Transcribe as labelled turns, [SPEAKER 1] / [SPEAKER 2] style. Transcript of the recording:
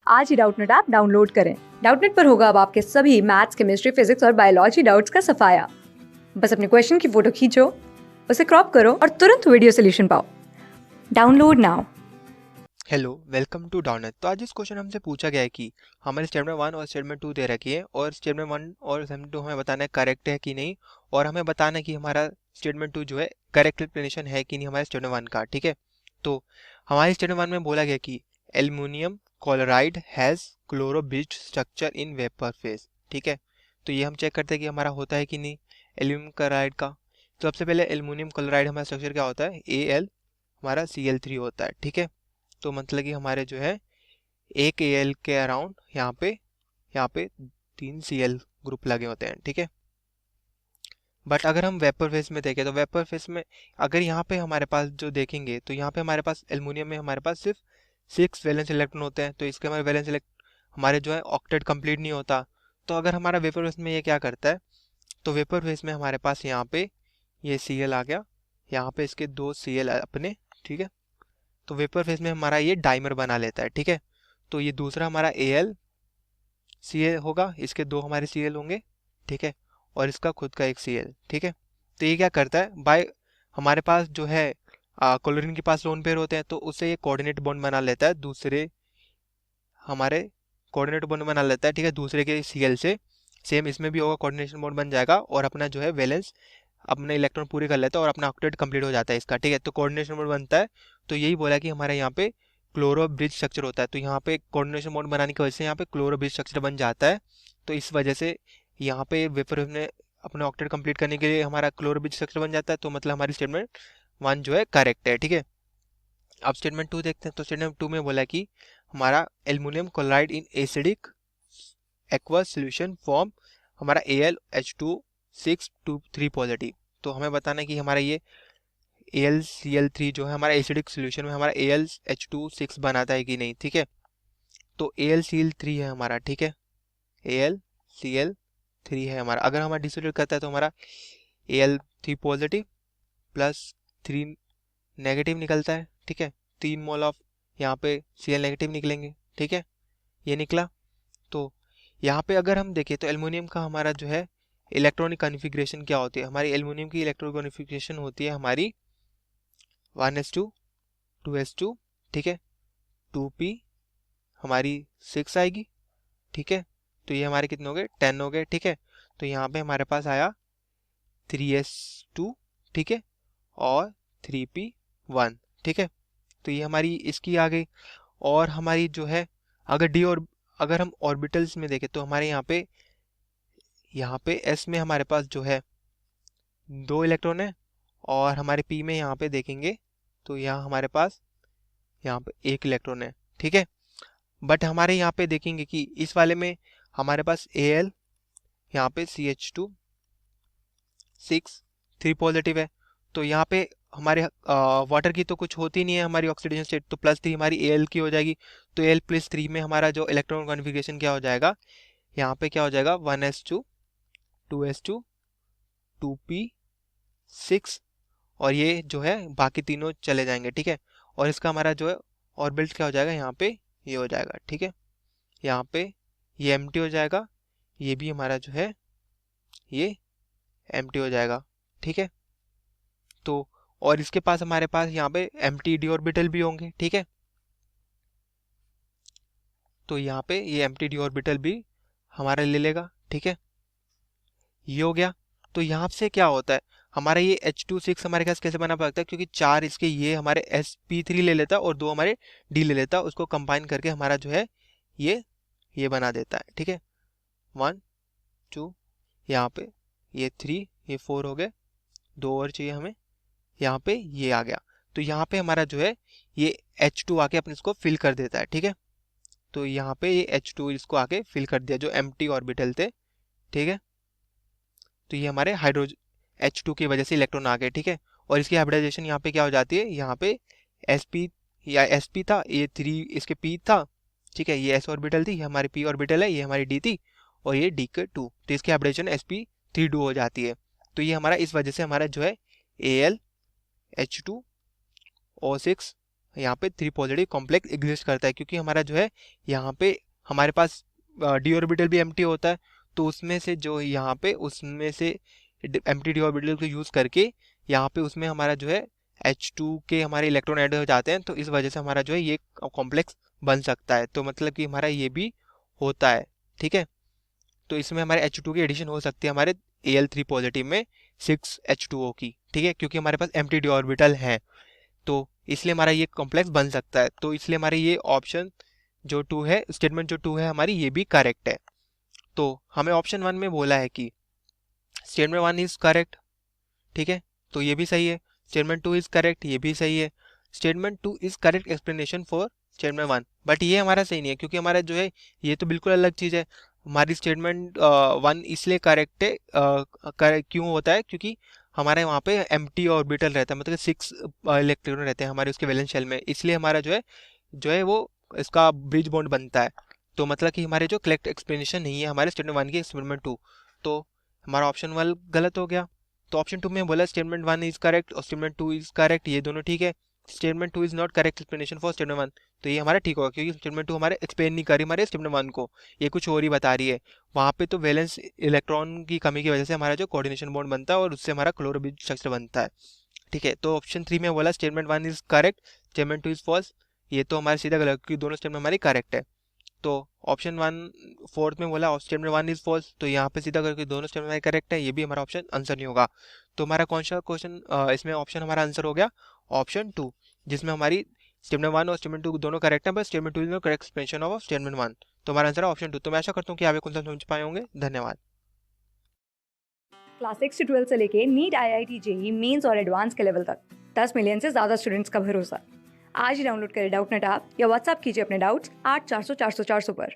[SPEAKER 1] आज ही Doubtnut app download करें। Doubtnut पर होगा अब आपके सभी मैथ्स, केमिस्ट्री, फिजिक्स और बायोलॉजी डाउट्स का सफाया। बस अपने क्वेश्चन की फोटो खींचो, उसे क्रॉप करो और तुरंत वीडियो सोल्यूशन पाओ। Download now.
[SPEAKER 2] Hello, welcome to Doubtnut. तो आज इस क्वेश्चन हमसे पूछा गया है कि हमारे स्टेटमेंट 1 और स्टेटमेंट 2 दे रखी है और स्टेटमेंट 1 और स्टेटमेंट 2 हमें बताना है करेक्ट है कि नहीं, और हमें बताना है कि हमारा स्टेटमेंट 2 जो है करेक्ट एक्सप्लेनेशन है कि नहीं हमारे स्टेटमेंट 1 का। ठीक है, तो हमारे स्टेटमेंट 1 में बोला गया कि aluminium chloride has chloro bridge structure in vapour phase. ठीक है, तो ये हम चेक करते हैं कि हमारा होता है कि नहीं एल्यूमिनियम क्लोराइड का। तो सबसे पहले एल्युमिनियम क्लोराइड हमारा स्ट्रक्चर क्या होता है, Al हमारा Cl3 होता है। ठीक है, तो मतलब कि हमारे जो है एक Al के अराउंड यहाँ पे 3 Cl ग्रुप लगे होते हैं। ठीक है, बट अगर हम वेपर फेज में देखें तो वेपर फेज में अगर यहाँ पे हमारे पास जो देखेंगे तो यहाँ पे हमारे पास एल्युमिनियम में हमारे पास सिर्फ 6 वैलेंस इलेक्ट्रॉन होते हैं, तो इसके हमारे वैलेंस हमारे जो है ऑक्टेट कंप्लीट नहीं होता। तो अगर हमारा वेपर फेज में ये क्या करता है, तो वेपर फेज में हमारे पास यहाँ पे ये Cl आ गया, यहाँ पे इसके 2 Cl अपने। ठीक है, तो वेपर फेज में हमारा ये डाइमर बना लेता है। ठीक है, तो ये दूसरा हमारा Al Cl होगा, इसके 2 हमारे Cl होंगे। ठीक है, और इसका खुद का एक Cl। ठीक है, तो ये क्या करता है, बाय हमारे पास जो है क्लोरीन के पास लोन पेयर होते हैं, तो उससे ये कोऑर्डिनेट बॉन्ड बना लेता है दूसरे हमारे कोऑर्डिनेट बॉन्ड बना लेता है। ठीक है, दूसरे के Cl से सेम इसमें भी होगा, कोऑर्डिनेशन बॉन्ड बन जाएगा और अपना जो है वैलेंस अपने इलेक्ट्रॉन पूरे कर लेता है और अपना ऑक्टेट कंप्लीट हो जाता है इसका। ठीक है, तो कोऑर्डिनेशन बॉन्ड बनता है। तो यही बोला कि हमारे यहाँ पे क्लोरो ब्रिज स्ट्रक्चर होता है, तो यहाँ पे कोऑर्डिनेशन बॉन्ड बनाने की वजह से यहाँ पे क्लोरो ब्रिज स्ट्रक्चर बन जाता है। तो इस वजह से यहाँ पे वेपर ने अपने ऑक्टेट कंप्लीट करने के लिए हमारा क्लोरो ब्रिज स्ट्रक्चर बन जाता है, तो मतलब हमारी स्टेटमेंट 1 जो है करेक्ट है। ठीक है, अब स्टेटमेंट 2 देखते हैं। तो स्टेटमेंट 2 में बोला कि हमारा aluminium chloride in acidic aqueous solution form हमारा AlH2 6 2 3 पॉजिटिव। तो हमें बताना है कि हमारा ये AlCl3 जो है हमारा एसिडिक सॉल्यूशन में हमारा AlH2 6 बनाता है कि नहीं। ठीक है, तो AlCl3 है हमारा। ठीक है, AlCl3 है हमारा। अगर हमारा डिसोसिएट करता है तो हमारा Al3 पॉजिटिव प्लस 3 नेगेटिव निकलता है। ठीक है, 3 मोल ऑफ यहाँ पे Cl नेगेटिव निकलेंगे। ठीक है, ये निकला। तो यहाँ पे अगर हम देखें तो एल्युमिनियम का हमारा जो है इलेक्ट्रॉनिक कॉन्फ़िगरेशन क्या होती है, हमारी एल्युमिनियम की इलेक्ट्रॉनिक कॉन्फ़िगरेशन होती है हमारी 1s2 2s2। ठीक है, 2p हमारी 6 आएगी। ठीक है, तो ये हमारे कितने हो गए 10 हो गए। ठीक है, तो यहाँ पे हमारे पास आया 3s2। ठीक है, और 3p1। ठीक है, तो ये हमारी इसकी आ गई। और हमारी जो है अगर डी और अगर हम ऑर्बिटल्स में देखें तो हमारे यहाँ पे s में हमारे पास जो है 2 इलेक्ट्रॉन है, और हमारे p में यहाँ पे देखेंगे तो यहाँ हमारे पास यहाँ पे 1 इलेक्ट्रॉन है। ठीक है, बट हमारे यहाँ पे देखेंगे कि इस वाले में हमारे पास Al यहाँ पे CH2 6 3 पॉजिटिव है। तो यहाँ पे हमारे वाटर की तो कुछ होती नहीं है हमारी ऑक्सीडेशन स्टेट, तो +3 हमारी Al की हो जाएगी। तो Al+3 में हमारा जो इलेक्ट्रॉन कॉन्फ़िगरेशन क्या हो जाएगा, यहाँ पे क्या हो जाएगा 1s2 2s2 2p6, और ये जो है बाकी तीनों चले जाएंगे। ठीक है, और इसका हमारा जो है ऑर्बिट क्या हो जाएगा, यहाँ पे ये हो जाएगा। ठीक है, यहाँ पे ये एम्प्टी हो जाएगा, ये भी हमारा जो है ये एम्प्टी हो जाएगा। ठीक है, तो और इसके पास हमारे पास यहाँ पे एम्प्टी डी ऑर्बिटल भी होंगे। ठीक है, तो यहाँ पे ये एम्प्टी डी ऑर्बिटल भी हमारा ले लेगा। ठीक है, ये हो गया। तो यहाँ से क्या होता है, हमारा ये H2 6 हमारे पास कैसे बना पाता है, क्योंकि 4 इसके ये हमारे sp3 ले लेता है और 2 हमारे d ले लेता है, उसको कंबाइन करके हमारा जो है ये बना देता है। ठीक है, 1 2 यहाँ पे ये 3 ये 4 हो गए, 2 और चाहिए हमें, यहाँ पे ये आ गया। तो यहाँ पे हमारा जो है ये H2 आके अपने इसको फिल कर देता है। ठीक है, तो यहाँ पे ये H2 इसको आके फिल कर दिया जो एम्प्टी ऑर्बिटल थे। ठीक है, तो ये हमारे हाइड्रोजन H2 की वजह से इलेक्ट्रॉन आ गए। ठीक है, और इसकी हाइब्रिडाइजेशन यहाँ पे क्या हो जाती है, यहाँ पे sp या sp था, ये 3 इसके p था। ठीक है, ये s ऑर्बिटल थी, ये हमारी p ऑर्बिटल है, ये हमारी d थी, और ये d के 2, तो इसकी हाइब्रिडाइजेशन sp3 हो जाती है। तो ये हमारा इस वजह से हमारा जो है Al H2O6 यहाँ पे 3 पॉजिटिव कॉम्प्लेक्स एग्जिस्ट करता है, क्योंकि हमारा जो है यहाँ पे हमारे पास डी ऑर्बिटल भी एम्प्टी होता है, तो उसमें से जो यहाँ पे उसमें से एम्प्टी डी ऑर्बिटल को यूज़ करके यहाँ पे उसमें हमारा जो है H2 के हमारे इलेक्ट्रॉन ऐड हो जाते हैं, तो इस वजह से हमारा जो है ये कॉम्प्लेक्स बन सकता है। तो मतलब कि हमारा ये भी होता है, ठीक है। तो इसमें हमारे H2 की एडिशन हो सकती है हमारे Al3 पॉजिटिव में 6H2O की, ठीक है, क्योंकि हमारे पास एम्प्टी डी ऑर्बिटल है, तो इसलिए हमारा ये कॉम्प्लेक्स बन सकता है। तो इसलिए हमारे ये ऑप्शन जो 2 है, स्टेटमेंट जो 2 है हमारी, ये भी करेक्ट है। तो हमें ऑप्शन 1 में बोला है कि स्टेटमेंट 1 इज करेक्ट, ठीक है, तो ये भी सही है। स्टेटमेंट 2 इज करेक्ट, ये भी सही है। Statement 2 is correct explanation for statement 1, but ये हमारा सही नहीं है, क्योंकि हमारा जो है ये तो बिल्कुल अलग चीज़ है। हमारी स्टेटमेंट 1 इसलिए करेक्ट है, क्यों होता है, क्योंकि हमारे वहाँ पे एम्प्टी ऑर्बिटल रहता है, मतलब 6 इलेक्ट्रॉन रहते हैं हमारे उसके वैलेंस शेल में, इसलिए हमारा जो है वो इसका ब्रिज बॉन्ड बनता है। तो मतलब कि हमारे जो करेक्ट एक्सप्लेनेशन नहीं है हमारे स्टेटमेंट 1 की स्टेटमेंट 2, तो हमारा ऑप्शन 1 गलत हो गया। तो ऑप्शन 2 में बोला स्टेटमेंट 1 इज करेक्ट और स्टेटमेंट 2 इज करेक्ट, ये दोनों ठीक है। Statement 2 is not correct explanation for statement 1, तो ये हमारा ठीक होगा, क्योंकि स्टेटमेंट 2 हमारे एक्सप्लेन नहीं कर रही हमारे स्टेटमेंट 1 को, ये कुछ और ही बता रही है। वहाँ पे तो वैलेंस इलेक्ट्रॉन की कमी की वजह से हमारा जो कोऑर्डिनेशन बॉन्ड बनता है और उससे हमारा क्लोरोब्रिज स्ट्रक्चर बनता है, ठीक है। तो ऑप्शन 3 में बोला statement 1 is correct, statement 2 is false, ये तो हमारे सीधा गलत, क्योंकि दोनों स्टेटमेंट हमारी करेक्ट है। तो ऑप्शन 1 फोर्थ में बोला स्टेटमेंट 1 इज फॉल्स, तो यहाँ पे सीधा करके दोनों स्टेटमेंट हमारे करेक्ट है, ये भी हमारा ऑप्शन आंसर नहीं होगा। तो हमारा कौन सा क्वेश्चन इसमें ऑप्शन हमारा आंसर हो गया ऑप्शन 2, जिसमें हमारी स्टेटमेंट 1 और स्टेटमेंट 2 दोनों करेक्ट है, बस statement 2 is no correct explanation of statement 1, तो हमारा आंसर है ऑप्शन 2। तो मैं आशा करता हूँ कि आप ये कौन सा समझ पाए होंगे। धन्यवाद।
[SPEAKER 1] क्लास 6 से 12 से लेके नीट, IIT, जेई मेंस और एडवांस के लेवल तक 10 मिलियन से ज़्यादा स्टूडेंट्स का भरोसा। आज ही डाउनलोड करें डाउटनेट ऐप या व्हाट्सएप कीजिए अपने डाउट्स 8400 400 400 पर।